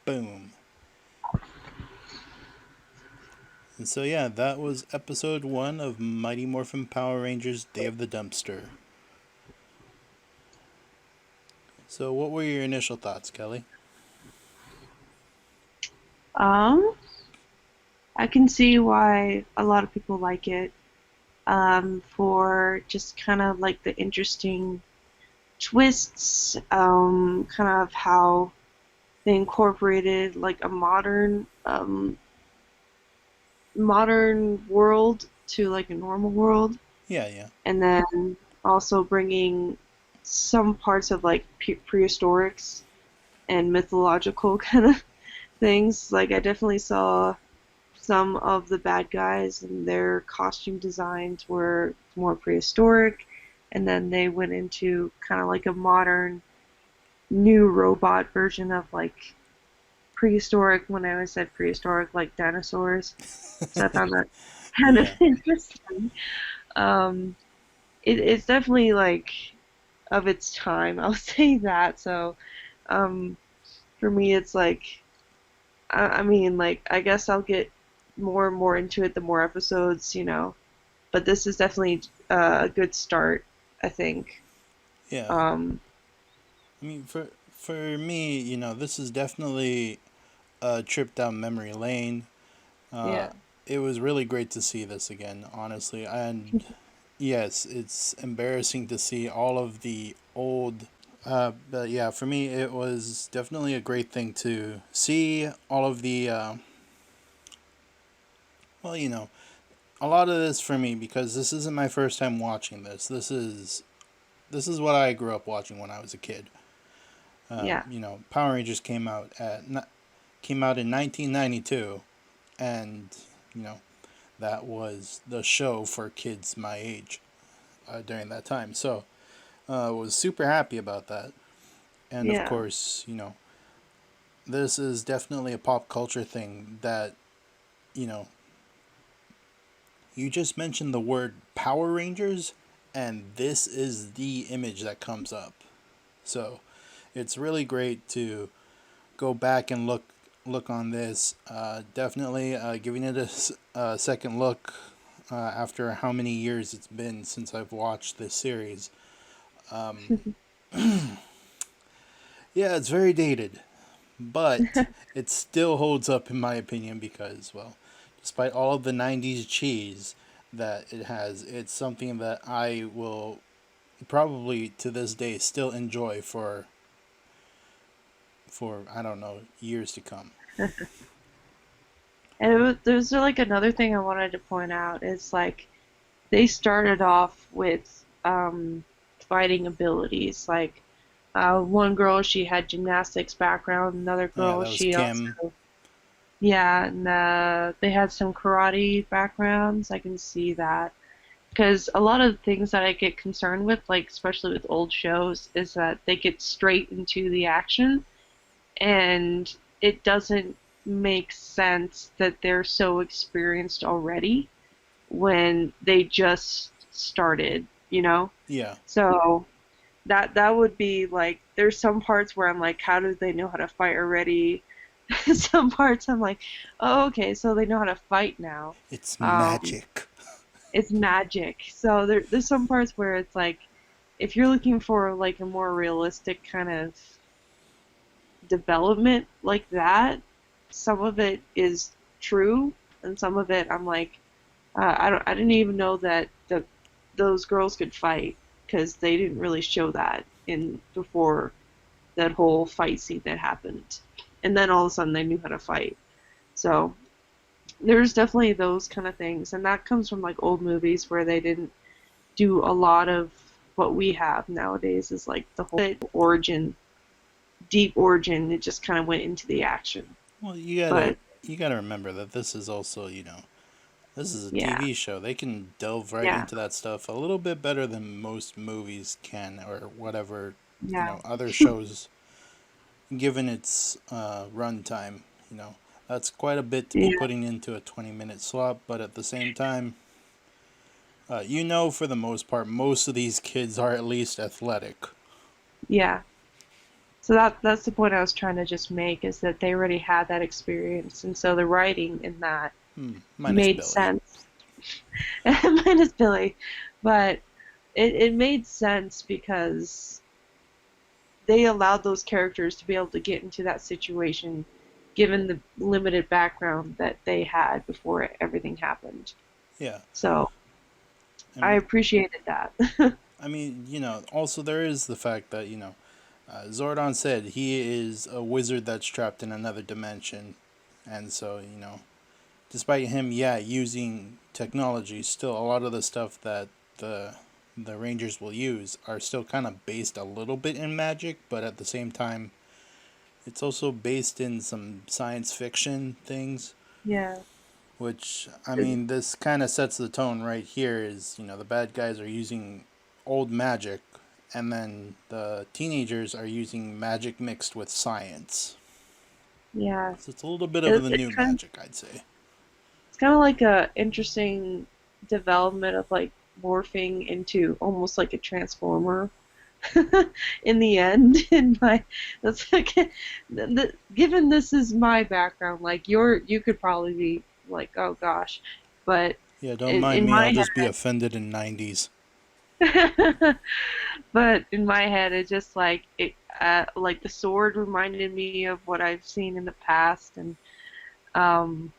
Boom. And so, yeah, that was episode 1 of Mighty Morphin Power Rangers Day of the Dumpster. So, what were your initial thoughts, Kelly? Um, I can see why a lot of people like it. For just kind of like the interesting twists, kind of how they incorporated like a modern world to like a normal world, Yeah, yeah. and then also bringing some parts of like prehistorics and mythological kind of things. Like I definitely saw some of the bad guys and their costume designs were more prehistoric, and then they went into kind of like a modern new robot version of like prehistoric. When I always said prehistoric, like dinosaurs. So I found that kind of Yeah. interesting. Um, it's definitely like of its time. I'll say that. So um, for me, it's like I mean, like I guess I'll get more and more into it the more episodes. But this is definitely a good start, I think. Yeah. Um, I mean, for me, this is definitely a trip down memory lane. Uh, yeah, it was really great to see this again, honestly. And yes, it's embarrassing to see all of the old. But yeah, for me, it was definitely a great thing to see all of the. Well, a lot of this for me because this isn't my first time watching this. This is what I grew up watching when I was a kid. yeah, Power Rangers came out in 1992, and you know that was the show for kids my age during that time. So I was super happy about that. And of yeah, course, this is definitely a pop culture thing that, you know, you just mentioned the word Power Rangers, and this is the image that comes up. So it's really great to go back and look on this. Definitely giving it a second look after how many years it's been since I've watched this series. Yeah, it's very dated, but it still holds up in my opinion because, well, despite all of the 90s cheese that it has, it's something that I will probably to this day still enjoy for I don't know, years to come. and there's like another thing I wanted to point out is like they started off with fighting abilities. Like one girl, she had gymnastics background. Another Yeah, girl, that was she also Kim. yeah, and they had some karate backgrounds. I can see that. Because a lot of things that I get concerned with, like especially with old shows, is that they get straight into the action and it doesn't make sense that they're so experienced already when they just started. Yeah. So that would be like there's some parts where I'm like, how do they know how to fight already? Some parts I'm like, oh, okay, so they know how to fight now. It's Um, magic. it's magic. So there's some parts where it's like, if you're looking for like a more realistic kind of development like that, some of it is true, and some of it I'm like, I didn't even know that those girls could fight because they didn't really show that in before that whole fight scene that happened, and then all of a sudden they knew how to fight. So there's definitely those kind of things, and that comes from like old movies where they didn't do a lot of what we have nowadays is like the whole origin, deep origin. It just kind of went into the action. Well, you gotta remember that this is also, this is a Yeah, TV show. They can delve right yeah, into that stuff a little bit better than most movies can, or whatever, yeah, other shows, given its runtime. You know, that's quite a bit to be yeah, putting into a 20-minute slot, but at the same time, for the most part, most of these kids are at least athletic. yeah. So that's the point I was trying to just make is that they already had that experience, and so the writing in that Minus made Billy. sense. Minus Billy, but it made sense because they allowed those characters to be able to get into that situation given the limited background that they had before everything happened. Yeah. So I I mean, appreciated that. also there is the fact that, Zordon said he is a wizard that's trapped in another dimension. And so, despite him, yeah, using technology, still a lot of the stuff that the the Rangers will use are still kind of based a little bit in magic, but at the same time, it's also based in some science fiction things, Yeah. which, this kind of sets the tone right here is, the bad guys are using old magic, and then the teenagers are using magic mixed with science. Yeah. So it's a little bit of It, the it new kind magic, I'd say. it's kind of like a interesting development of like morphing into almost like a transformer in the end. In my that's like given this is my background, like you could probably be like, oh gosh, but Yeah, don't mind in me, I'll my just be offended in 90s. head, but in my head, it just like the sword reminded me of what I've seen in the past, and um,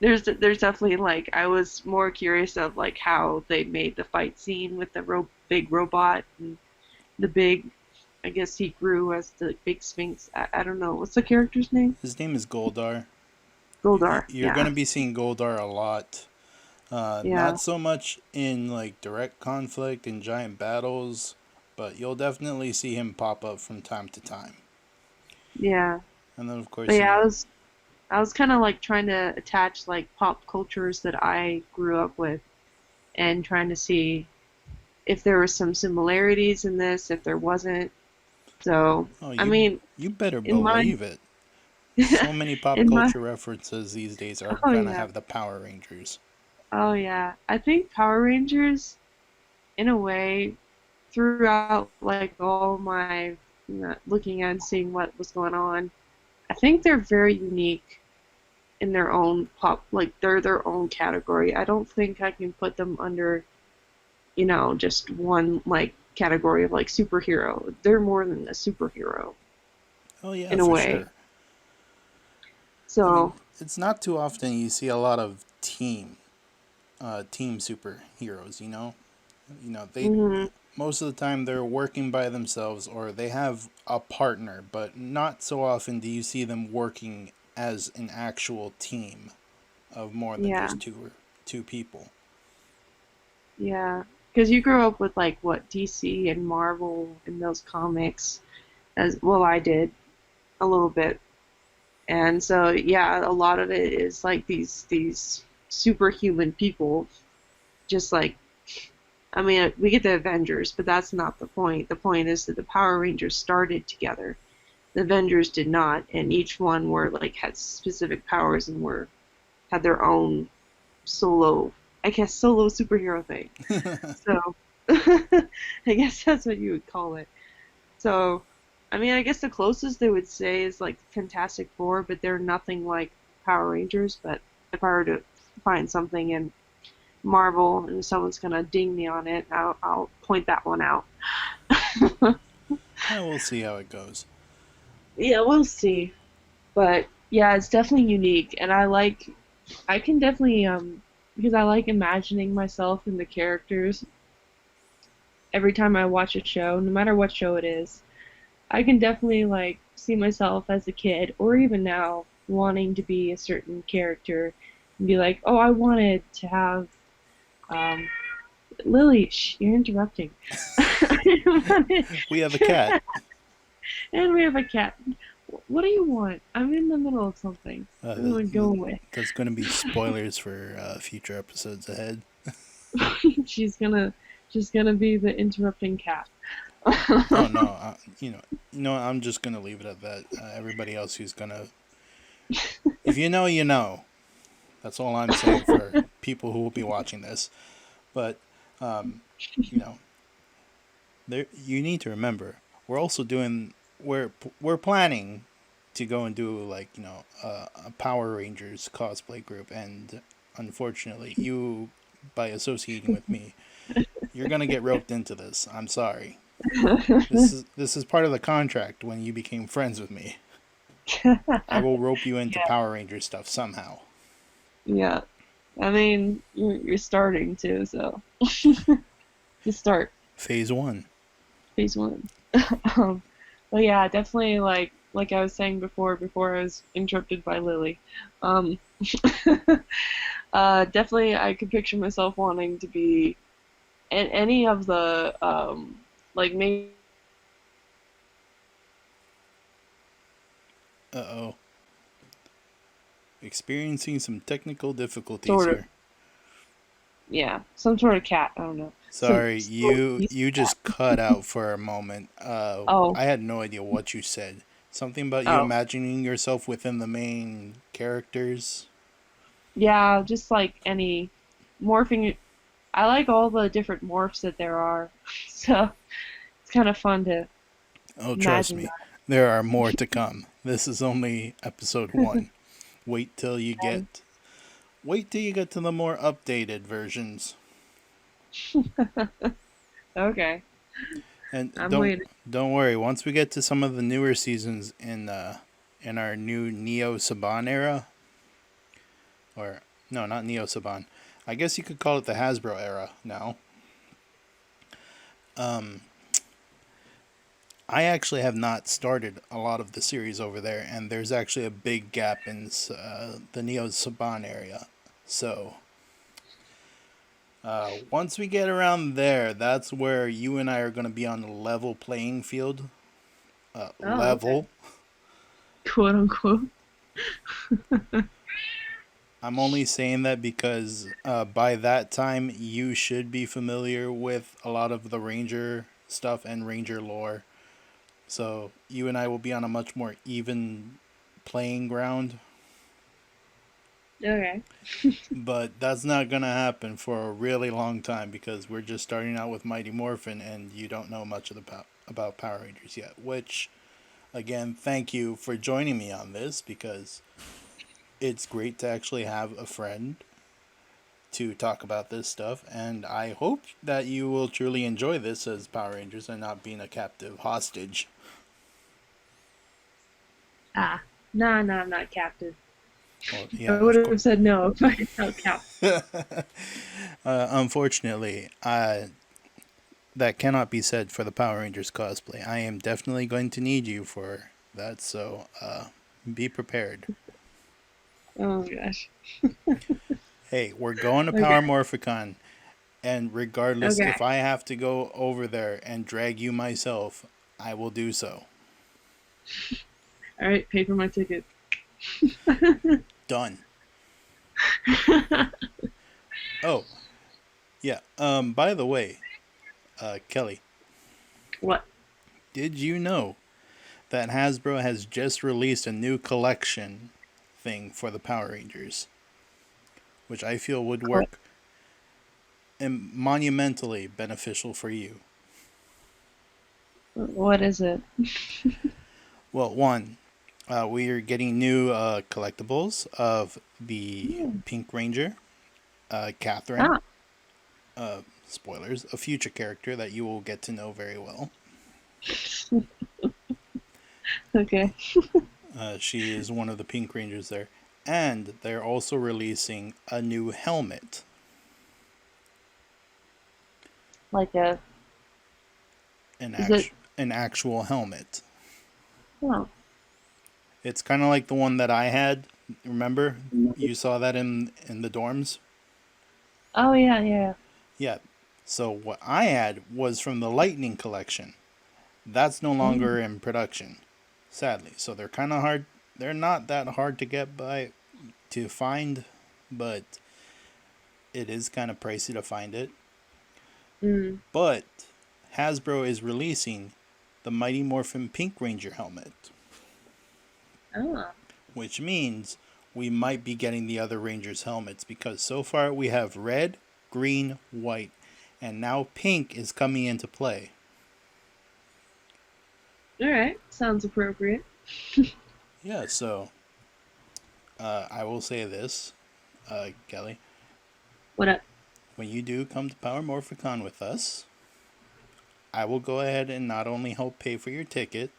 there's definitely like I was more curious of like how they made the fight scene with the big robot and the big. I guess he grew as the big Sphinx. I don't know what's the character's name. His name is Goldar. Goldar. You're Yeah, gonna be seeing Goldar a lot. yeah, Not so much in like direct conflict and giant battles, but you'll definitely see him pop up from time to time. yeah. And then, of But course, yeah, I was kind of like trying to attach like pop cultures that I grew up with and trying to see if there were some similarities in this, if there wasn't. So, oh, I you mean, you better in my believe it. So many pop in my culture references these days are oh gonna yeah. have the Power Rangers. Oh yeah. I think Power Rangers in a way throughout like all my looking at and seeing what was going on, I think they're very unique in their own pop like they're their own category. I don't think I can put them under, just one like category of like superhero. They're more than a superhero Oh yeah, in a for way. sure. So, It's not too often you see a lot of team superheroes. They mhm, most of the time they're working by themselves or they have a partner, but not so often do you see them working as an actual team of more than yeah, just two people. yeah. Because you grew up with like what DC and Marvel and those comics, as well I did a little bit. And so yeah, a lot of it is like these superhuman people, just like I mean, we get the Avengers, but that's not the point. The point is that the Power Rangers started together. The Avengers did not, and each one were like had specific powers and were had their own solo, I guess, solo superhero thing. So I guess that's what you would call it. So, I mean, I guess the closest they would say is like Fantastic Four, but they're nothing like Power Rangers. But if I were to find something in Marvel and someone's gonna ding me on it, I'll point that one out. Yeah, we'll see how it goes. Yeah, we'll see. But yeah, it's definitely unique, and I can definitely because I like imagining myself in the characters every time I watch a show, no matter what show it is. I can definitely like see myself as a kid or even now wanting to be a certain character and be like, "Oh, I wanted to have um Lily, you're interrupting." I wanted- We have a cat. and we have a cat. What do you want? I'm in the middle of something. Uh, Oh, go away. that's going to be spoilers for future episodes ahead. she's gonna she's gonna be the interrupting cat. Oh no, I'm just gonna leave it at that. Everybody else who's gonna, if you know, you know. That's all I'm saying for people who will be watching this. But um, you know, there you need to remember we're also doing we're planning to go and do like a Power Rangers cosplay group, and unfortunately, you by associating with me, you're gonna get roped into this. I'm sorry. This is part of the contract when you became friends with me. I will rope you into Yeah, Power Ranger stuff somehow. yeah. I mean, you're starting to, so just start Phase one. phase one. Um, but yeah, definitely like I was saying before I was interrupted by Lily. Um, definitely I could picture myself wanting to be in any of the like maybe Uh oh. Experiencing some technical difficulties sort of here. yeah, some sort of cat. I don't know. Some Sorry, sort of you decent you cat. just cut out for a moment. Oh, I had no idea what you said. Something about you oh. imagining yourself within the main characters. Yeah, just like any morphing. I like all the different morphs that there are. So it's kind of fun to Oh, trust imagine me, that. there are more to come. This is only episode one. Wait till you And, get wait till you get to the more updated versions. okay, And I'm don't waiting. don't worry. Once we get to some of the newer seasons in our new Neo Saban era, or no, not Neo Saban. I guess you could call it the Hasbro era now. Um, I actually have not started a lot of the series over there, and there's actually a big gap in the Neo Saban area. So once we get around there, that's where you and I are going to be on a level playing field. Oh, okay. Level. Quote unquote. I'm only saying that because by that time you should be familiar with a lot of the Ranger stuff and Ranger lore. So you and I will be on a much more even playing ground. Okay. But that's not going to happen for a really long time because we're just starting out with Mighty Morphin and you don't know much of about Power Rangers yet. Which, again, thank you for joining me on this because it's great to actually have a friend to talk about this stuff. And I hope that you will truly enjoy this as Power Rangers and not being a captive hostage. Ah, no, no, I'm not captive. Well, I yeah, would of course. have said no if I felt captive. Unfortunately, that cannot be said for the Power Rangers cosplay. I am definitely going to need you for that, so be prepared. Oh gosh. Hey, we're going to Okay. Power Morphicon, and regardless Okay. if I have to go over there and drag you myself, I will do so. All right. Pay for my ticket. Done. Oh, yeah. By the way, Kelly, What? did you know that Hasbro has just released a new collection thing for the Power Rangers, which I feel would What? work monumentally beneficial for you. What is it? Well, one, we are getting new collectibles of the Hmm. Pink Ranger, Catherine. Ah. Spoilers, a future character that you will get to know very well. Okay. She is one of the Pink Rangers there. And they're also releasing a new helmet. Like a. An, Is it? an actual helmet. Oh. It's kind of like the one that I had. Remember? You saw that in the dorms? Oh yeah, yeah. Yeah. So what I had was from the Lightning collection. That's no Oh. longer in production, sadly. So they're kind of hard. They're not that hard to get by to find, but it is kind of pricey to find it. Mm. But Hasbro is releasing the Mighty Morphin Pink Ranger helmet, Oh. which means we might be getting the other Rangers helmets because so far we have red, green, white, and now pink is coming into play. All right, sounds appropriate. Yeah, so I will say this, Kelly. What up? When you do come to Power Morphicon with us, I will go ahead and not only help pay for your ticket,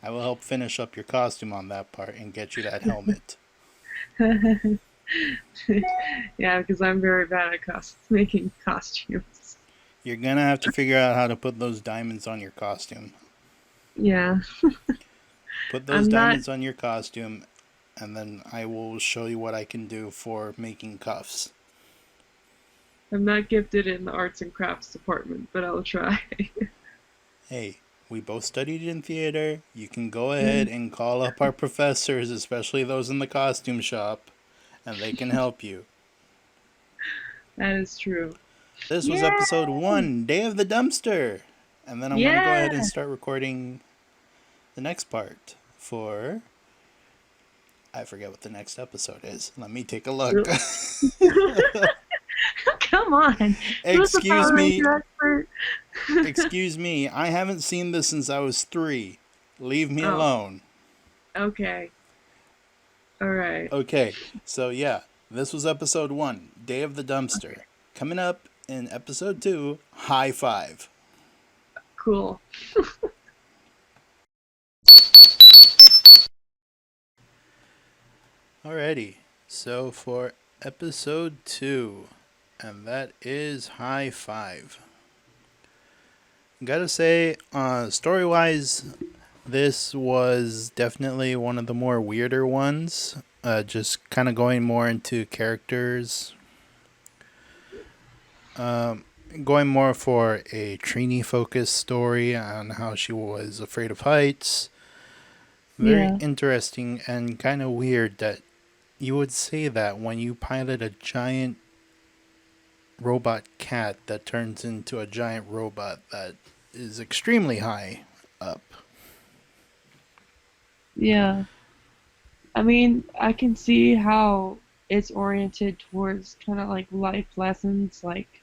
I will help finish up your costume on that part and get you that helmet. Yeah, because I'm very bad at making costumes. You're gonna have to figure out how to put those diamonds on your costume. Yeah, Put those I'm not. diamonds on your costume, and then I will show you what I can do for making cuffs. I'm not gifted in the arts and crafts department, but I'll try. Hey, we both studied in theater. You can go ahead and call up our professors, especially those in the costume shop, and they can help you. That is true. This was Yeah, episode 1, Day of the Dumpster. And then I'm going to go ahead and yeah. start recording the next part for. I forget what the next episode is. Let me take a look. Come on, who's the Excuse Power me. Ranger expert? Excuse me. I haven't seen this since I was 3. Leave me Oh, alone. okay. All right. Okay, so yeah, this was episode 1, Day of the Dumpster. Coming up in episode 2, High Five. Cool. Alrighty, so for episode 2, and that is High Five. Gotta say, story wise, this was definitely one of the more weirder ones. Just kind of going more into characters. Um, Going more for a Trini focused story on how she was afraid of heights. Very Yeah. interesting and kind of weird that you would say that when you pilot a giant robot cat that turns into a giant robot that is extremely high up. Yeah. I mean, I can see how it's oriented towards kind of like life lessons, like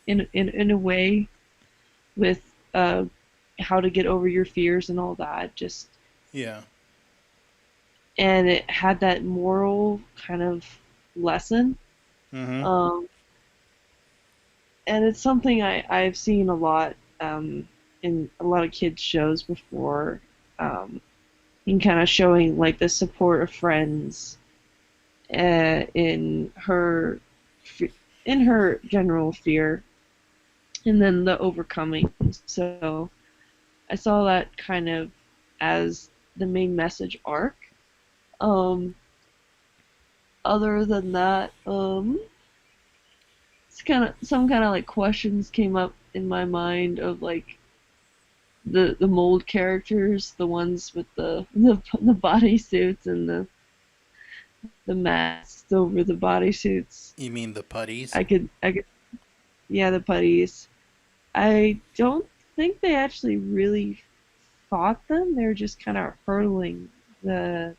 in a way with how to get over your fears and all that. Just Yeah. and it had that moral kind of lesson. Mm-hmm. Um, and it's something I've seen a lot in a lot of kids shows before. In kind of showing like the support of friends in her in her general fear and then the overcoming. So I saw that kind of as the main message arc. Um, Other than that, it's kind of some kind of like questions came up in my mind of like the mold characters, the ones with the body suits and the masks over the body suits. You mean the putties? I could yeah, the putties. I don't think they actually really fought them. They're just kind of hurtling the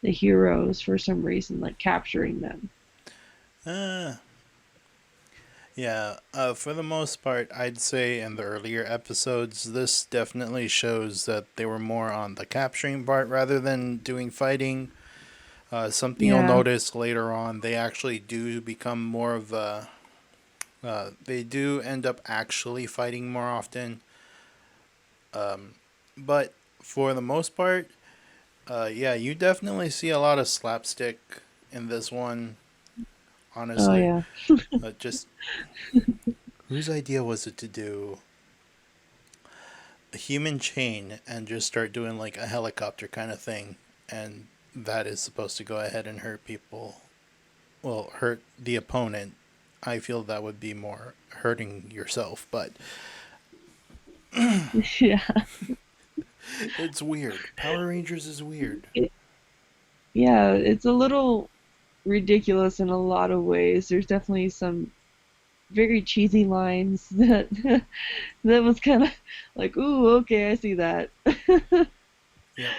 heroes for some reason, like capturing them. Uh, yeah. For the most part, I'd say in the earlier episodes, this definitely shows that they were more on the capturing part rather than doing fighting. Something you'll Yeah, notice later on, they actually do become more of a. They do end up actually fighting more often. But for the most part, yeah, you definitely see a lot of slapstick in this one, oh honestly. yeah, Just whose idea was it to do a human chain and just start doing like a helicopter kind of thing? And that is supposed to go ahead and hurt people. Well, hurt the opponent. I feel that would be more hurting yourself, but yeah. it's weird. Power Rangers is weird. It, yeah, it's a little ridiculous in a lot of ways. There's definitely some very cheesy lines that that was kind of like, ooh, okay, I see that. Yep.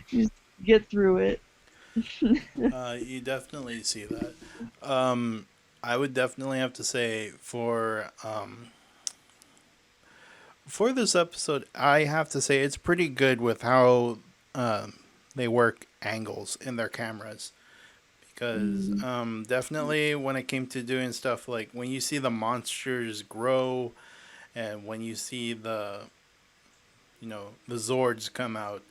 Just get through it. You definitely see that. I would definitely have to say for For this episode, I have to say it's pretty good with how they work angles in their cameras. Because Mm, definitely when it came to doing stuff like when you see the monsters grow and when you see the Zords come out,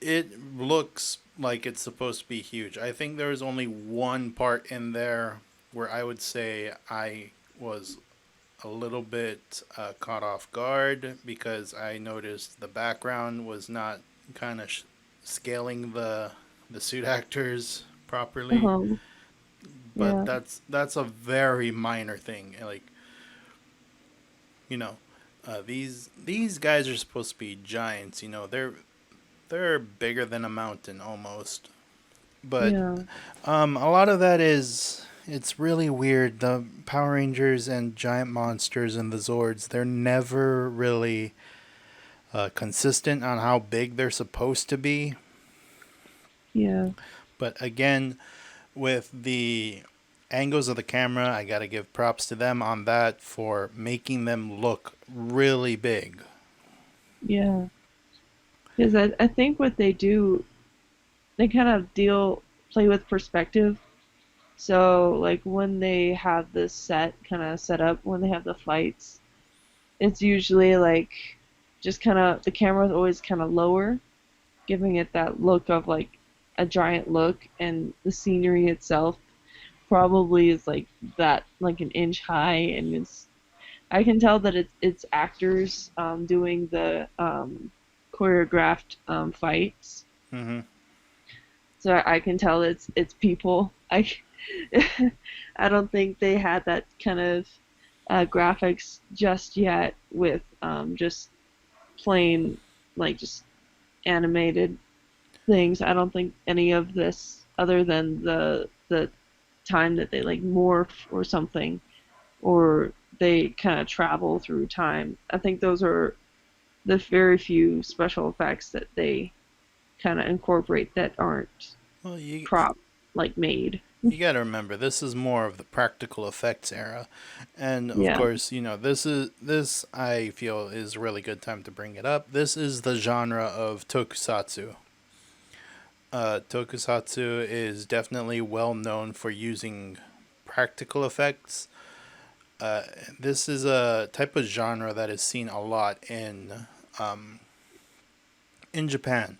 it looks like it's supposed to be huge. I think there was only one part in there where I would say I was a little bit caught off guard because I noticed the background was not kind of scaling the suit actors properly. uh-huh. But Yeah, that's a very minor thing. Like you know, these guys are supposed to be giants. They're bigger than a mountain almost. But yeah, a lot of that is it's really weird. The Power Rangers and giant monsters and the Zords, they're never really consistent on how big they're supposed to be. yeah, But again, with the angles of the camera, I got to give props to them on that for making them look really big. yeah. Because I think what they do, they kind of play with perspective. So, like, when they have this set kind of set up, when they have the fights, it's usually like just kind of, the camera's always kind of lower, giving it that look of like a giant look, and the scenery itself probably is like that, like an inch high, and I can tell that it's actors doing the choreographed fights, Mm-hmm. so I can tell it's people. I don't think they had that kind of graphics just yet with just plain like just animated things. I don't think any of this, other than the time that they like morph or something, or they kind of travel through time. I think those are the very few special effects that they kind of incorporate that aren't Well, prop like made. you got to remember this is more of the practical effects era, and of Yeah. course, this I feel is a really good time to bring it up. This is the genre of tokusatsu. Tokusatsu is definitely well known for using practical effects. Uh, this is a type of genre that is seen a lot in Japan.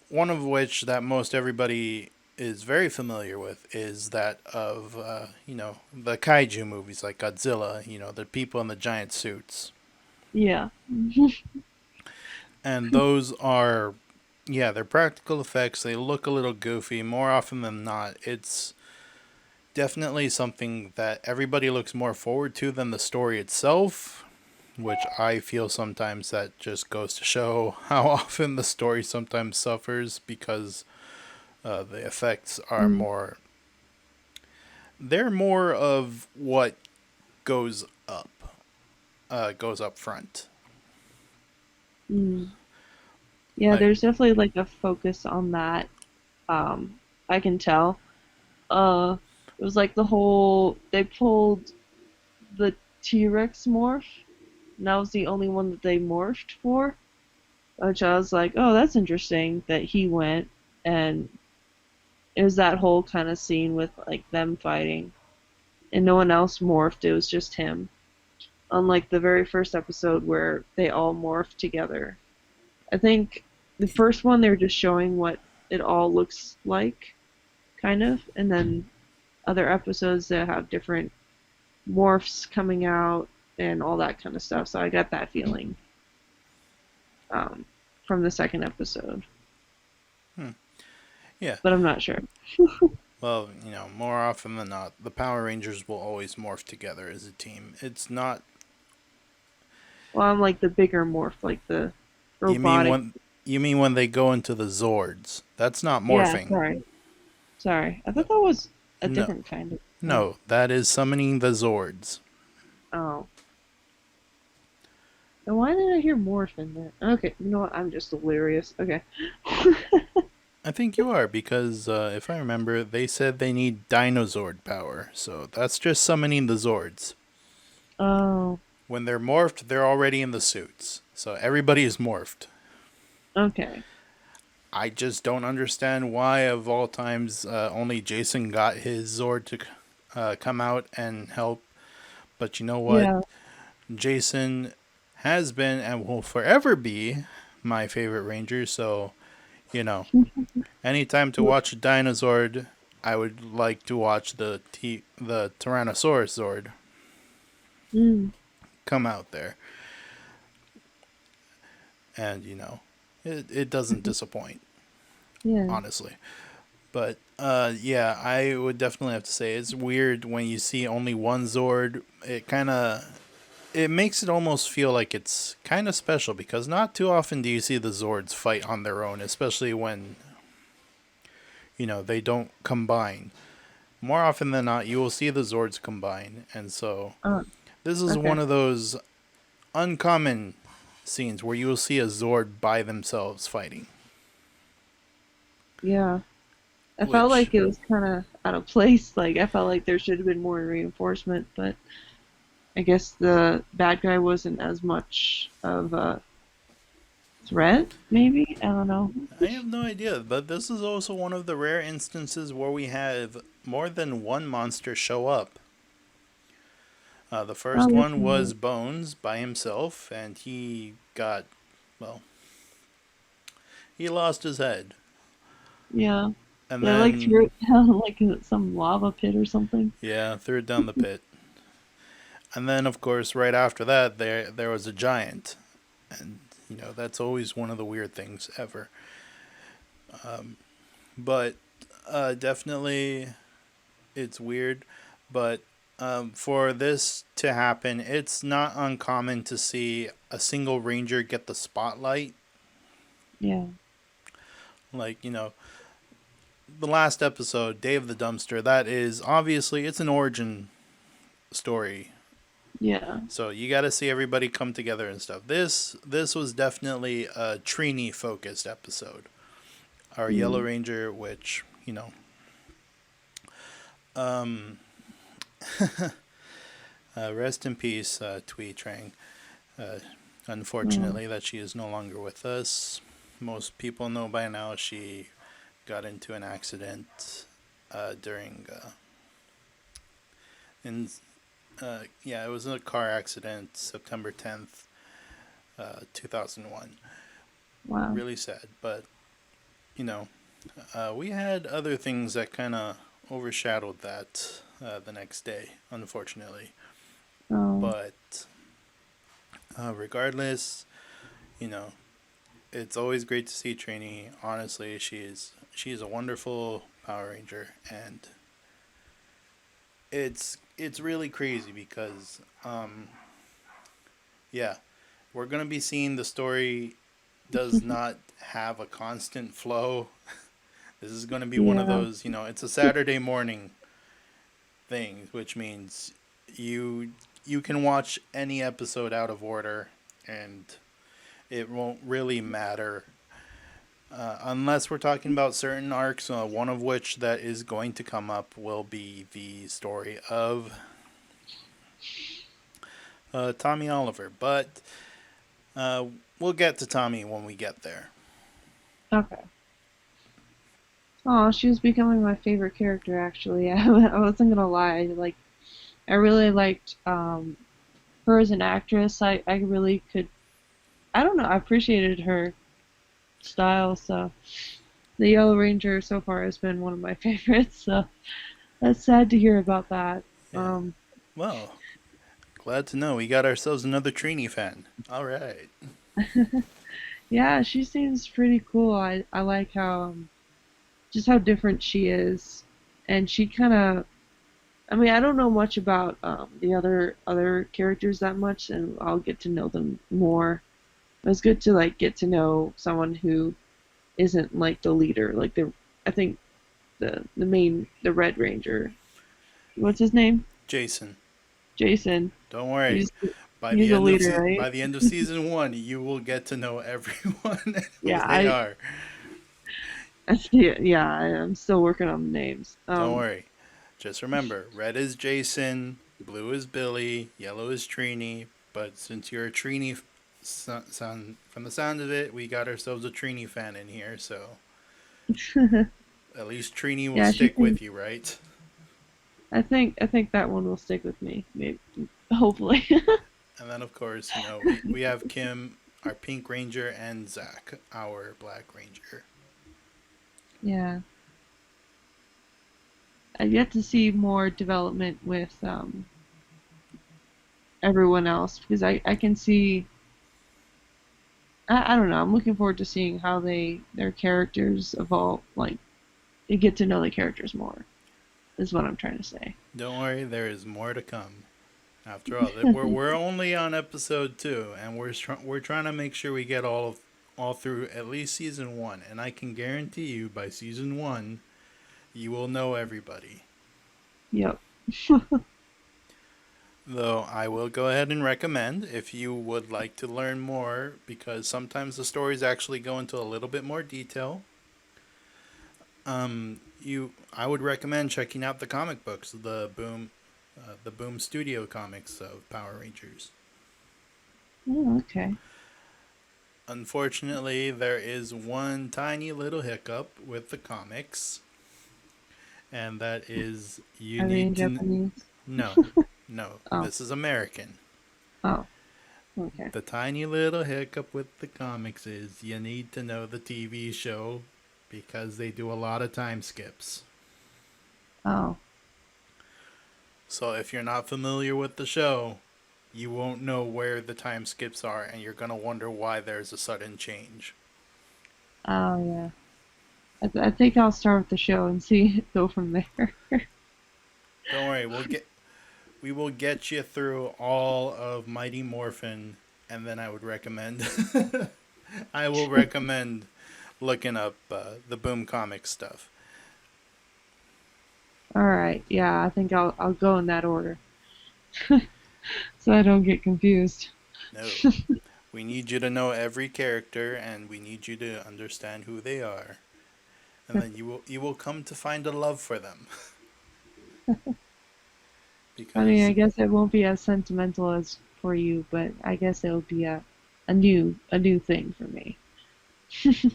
One of which that most everybody is very familiar with is that of the kaiju movies like Godzilla. The people in the giant suits, Yeah. and those are they're practical effects. They look a little goofy. More often than not, it's definitely something that everybody looks more forward to than the story itself, which I feel sometimes that just goes to show how often the story sometimes suffers because the effects are Mm, more. They're more of what goes up, goes up front. mm. Yeah, Like, there's definitely like a focus on that. Um, I can tell. It was like the whole they pulled the T-Rex morph, and that was the only one that they morphed for. Which I was like, oh, that's interesting that he went, and it was that whole kind of scene with like them fighting, and no one else morphed. It was just him. Unlike the very first episode where they all morphed together. I think the first one they were just showing what it all looks like, kind of, and then other episodes that have different morphs coming out and all that kind of stuff. So I got that feeling um, from the second episode, hmm, yeah. but I'm not sure. Well, more often than not, the Power Rangers will always morph together as a team. It's not. Well, I'm like the bigger morph, like the You mean robotic. when you mean when they go into the Zords? That's not Yeah, morphing. sorry. I Uh, thought that was a No, different kind of morph. no, that is summoning the Zords. Oh, then why did I hear morph in there? Okay, you know what? I'm just delirious. Okay. I think you are because if I remember, they said they need Dinozord power, so that's just summoning the Zords. Oh, When they're morphed, they're already in the suits. So everybody is morphed. okay. I just don't understand why, of all times, only Jason got his Zord to come out and help. But you know what? Yeah. Jason has been and will forever be my favorite Ranger. So, you know, anytime to watch a Dinozord, I would like to watch the Tyrannosaurus Zord Mm, come out there. And, it doesn't disappoint, yeah. honestly. But yeah, I would definitely have to say it's weird when you see only one Zord. It makes it almost feel like it's kind of special because not too often do you see the Zords fight on their own, especially when they don't combine. More often than not, you will see the Zords combine, and so Uh, this is one okay. of those uncommon scenes where you will see a Zord by themselves fighting, Yeah. I felt which like it was kind of out of place. Like I felt like there should have been more reinforcement, but I guess the bad guy wasn't as much of a threat. Maybe I don't know. I have no idea, but this is also one of the rare instances where we have more than one monster show up. The first Oh, that's one nice. was Bones by himself, and well, he lost his head. Yeah. And They like then, threw it down like in some lava pit or something. yeah, threw it down the pit. And then, of course, right after that, there was a giant. And, that's always one of the weird things ever. But definitely, it's weird. But for this to happen, it's not uncommon to see a single ranger get the spotlight. Yeah. Like, the last episode, Day of the Dumpster, that is obviously it's an origin story. Yeah. So you got to see everybody come together and stuff. This was definitely a Trini focused episode. Our Yellow Mm. Ranger, which rest in peace, Twee Trang. Uh, Oh, Unfortunately, that she is no longer with us. Most people know by now she got into an accident during in yeah, it was a car accident, September 10th, 2001. wow. Really sad, but you know, we had other things that kind of overshadowed that the next day, unfortunately. Oh, But regardless, you know, it's always great to see Trini. Honestly, she's a wonderful Power Ranger, and it's really crazy because yeah, we're gonna be seeing the story does not have a constant flow. This is gonna be one of yeah. those, it's a Saturday morning thing, which means you you can watch any episode out of order, and it won't really matter unless we're talking about certain arcs. One of which that is going to come up will be the story of Tommy Oliver, but uh, we'll get to Tommy when we get there. Okay. Oh, she was becoming my favorite character actually. I wasn't gonna lie. I really liked her as an actress. I really could. I don't know. I appreciated her style. So the Yellow Ranger so far has been one of my favorites. So that's sad to hear about that. Yeah. Um, Well, glad to know we got ourselves another Trini fan. All right. yeah, she seems pretty cool. I like how just how different she is, and she kind of. I mean, I don't know much about the other characters that much, and I'll get to know them more. It was good to like get to know someone who isn't like the leader, like the I think the Red Ranger. What's his name? Jason, Jason. don't worry. He's he's a leader, right? By the end of season 1, you will get to know everyone and who Yeah, they are. yeah, I'm still working on the names. Don't worry. Just remember, red is Jason, Blue is Billy, yellow is Trini, but since you're a Trini son, from the sound of it, we got ourselves a Trini fan in here, so at least Trini will Yeah, she stick seems. with you, right? I think that one will stick with me. Maybe, hopefully. And then, of course, we have Kim, our Pink Ranger, and Zach, our Black Ranger. Yeah, I've yet to see more development with everyone else because I can see. I don't know. I'm looking forward to seeing how their characters evolve. Like, you get to know the characters more. Is what I'm trying to say. Don't worry, there is more to come. After all, we're only on episode 2, and we're trying to make sure we get all through at least season 1. And I can guarantee you, by season 1, you will know everybody. Yep. Though I will go ahead and recommend if you would like to learn more, because sometimes the stories actually go into a little bit more detail. I would recommend checking out the comic books, the Boom Studio comics of Power Rangers. Oh, okay. Unfortunately, there is one tiny little hiccup with the comics, and that is you Are they need in to. Japanese? No, no, Oh. this is American. Oh. Okay. The tiny little hiccup with the comics is you need to know the TV show because they do a lot of time skips. Oh. So if you're not familiar with the show, you won't know where the time skips are, and you're going to wonder why there's a sudden change. Oh yeah. I think I'll start with the show and see go from there. Don't worry, we will get you through all of Mighty Morphin, and then I would recommend I will recommend looking up the Boom Comics stuff. All right. Yeah, I think I'll go in that order so I don't get confused. No, we need you to know every character, and we need you to understand who they are, and then you will come to find a love for them I mean, I because guess it won't be as sentimental as for you, but I guess it'll be a new thing for me.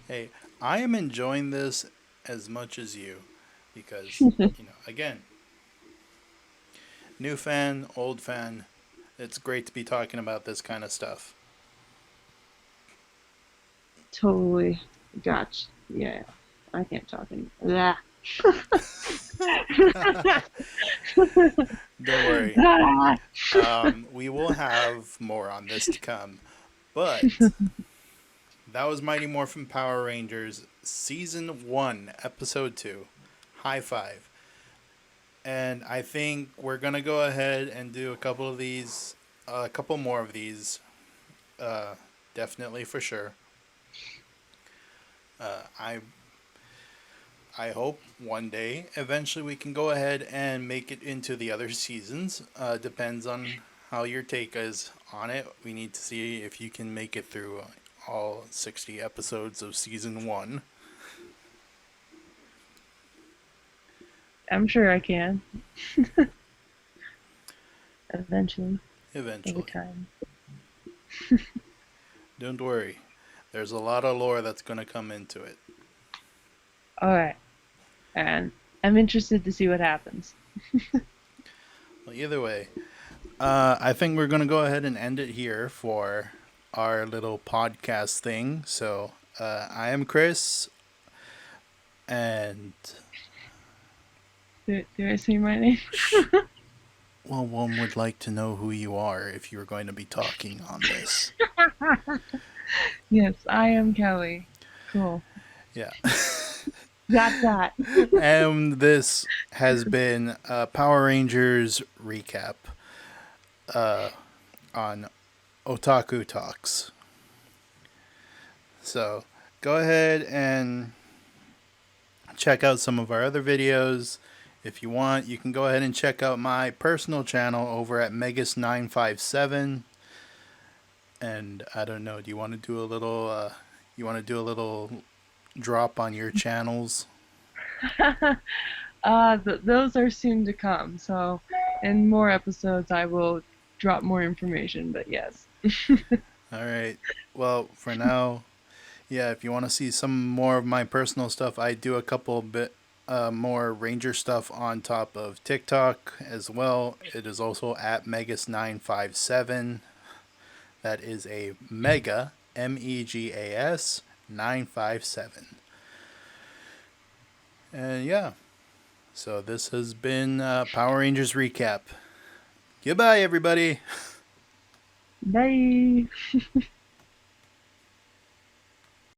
hey, I am enjoying this as much as you because again, new fan, old fan, it's great to be talking about this kind of stuff. Totally. Gotcha. Yeah. I can't talk anymore. Yeah. Don't worry. Ah. We will have more on this to come. But that was Mighty Morphin Power Rangers Season 1, Episode 2. High five. And I think we're going to go ahead and do a couple more of these. Uh, Definitely for sure. Uh, I I hope one day, eventually, we can go ahead and make it into the other seasons. Depends on how your take is on it. We need to see if you can make it through all 60 episodes of season 1 I'm sure I can eventually, over eventually. time. Don't worry, there's a lot of lore that's going to come into it. All right. And I'm interested to see what happens. Well, either way, I think we're going to go ahead and end it here for our little podcast thing. So, I am Chris, and Do I say my name? well, one would like to know who you are if you're going to be talking on this. Yes, I am Kelly. Cool. Yeah. Got that. And this has been a Power Rangers recap on Otaku Talks. So go ahead and check out some of our other videos. If you want, you can go ahead and check out my personal channel over at Megas957. And I don't know, do you want to do a little drop on your channels? Those are soon to come. So in more episodes, I will drop more information. But yes, All right. Well, for now, yeah, if you want to see some more of my personal stuff, I do a couple bit more Ranger stuff on top of TikTok as well. It is also at Megas957. That is a Mega MEGAS 957. And yeah, so this has been Power Rangers recap. Goodbye, everybody. bye.